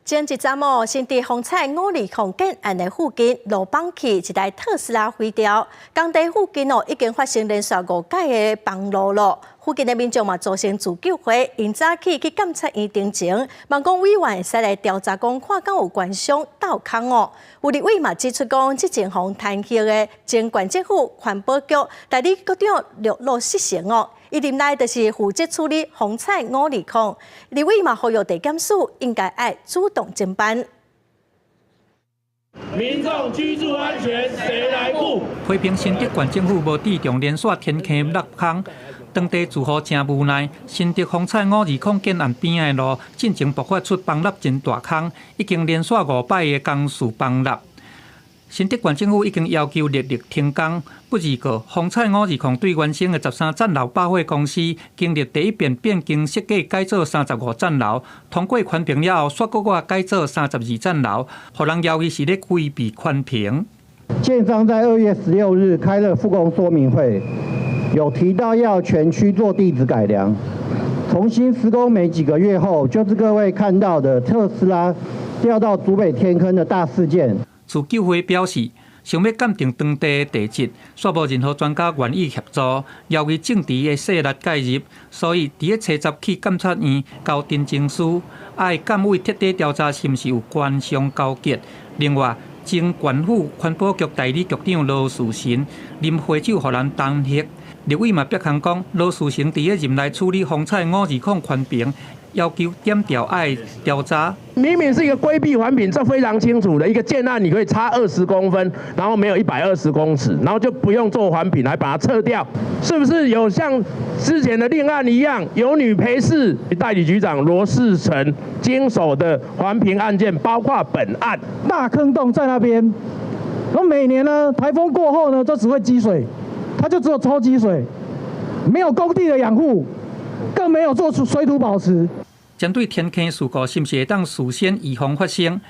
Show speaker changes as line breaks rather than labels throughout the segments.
前一阵新地风采520建案的附近路绑起一台特斯拉飞条，工地附近已经发生连续5起的绑路了。附近的民众组成自救会，因早起去检察院定情，望讲委员会使来调查，看敢有官商斗空哦。有立委指出讲，这前方弹劾的前县政府环保局代理局长陆路失成哦。伊任内就是负责处理风采520，立委呼吁地检署应该爱主动侦办。
民众居住安全谁来顾？
批评新竹县政府无注重连续天坑落空，当地住户真无奈。新竹风采520建案边的路进前爆发出崩落真大坑，已经连续5摆的工事崩落。新竹县政府已经要求立即停工。不二个，风采520对原先的13层楼百货公司，经历第一遍变更设计改造35层楼，通过宽屏了后，煞搁我改造32层楼，予人怀疑是咧规避宽屏。
建商在2月16日开了复工说明会，有提到要全区做地质改良。重新施工没几个月后，就是各位看到的特斯拉掉到竹北天坑的大事件。
自救会表示，想要鉴定当地的地质，煞无任何专家愿意协助，要求政治的势力介入，所以伫初10去检察院交定情书，爱监委彻底调查是毋是有官商勾结。另外，前县府环保局代理局长罗树成临回手，予人弹劾。立委嘛，逼空讲，罗树成伫任内处理风采520宽屏。要求检调爱调查，
明明是一个规避环评，这非常清楚的一个建案，你可以差20公分，然后没有120公尺，然后就不用做环评来把它撤掉，是不是有像之前的另案一样，有女陪侍代理局长罗世成经手的环评案件，包括本案
大坑洞在那边，然后每年呢台风过后呢，都只会积水，它就只有抽积水，没有工地的养护。更没有做出水土保持。
针对天坑事故，是不是会当事先预防发生？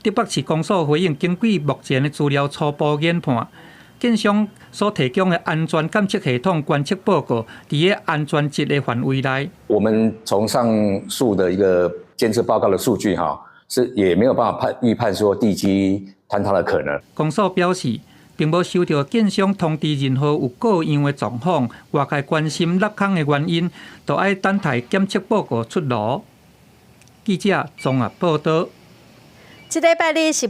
台北市公所回应，根据目前的资料初步研判，建商所提供的安全监测系统观测报告，伫个安全值的范围内。
我们从上述的一个监测报告的数据，是也没有办法预判说地基坍塌的可能。
公所表示，并无收到建商通知任何有各样的状况，外界关心落空的原因，就要等待检测报告出炉。记者综合报道。
这礼拜日是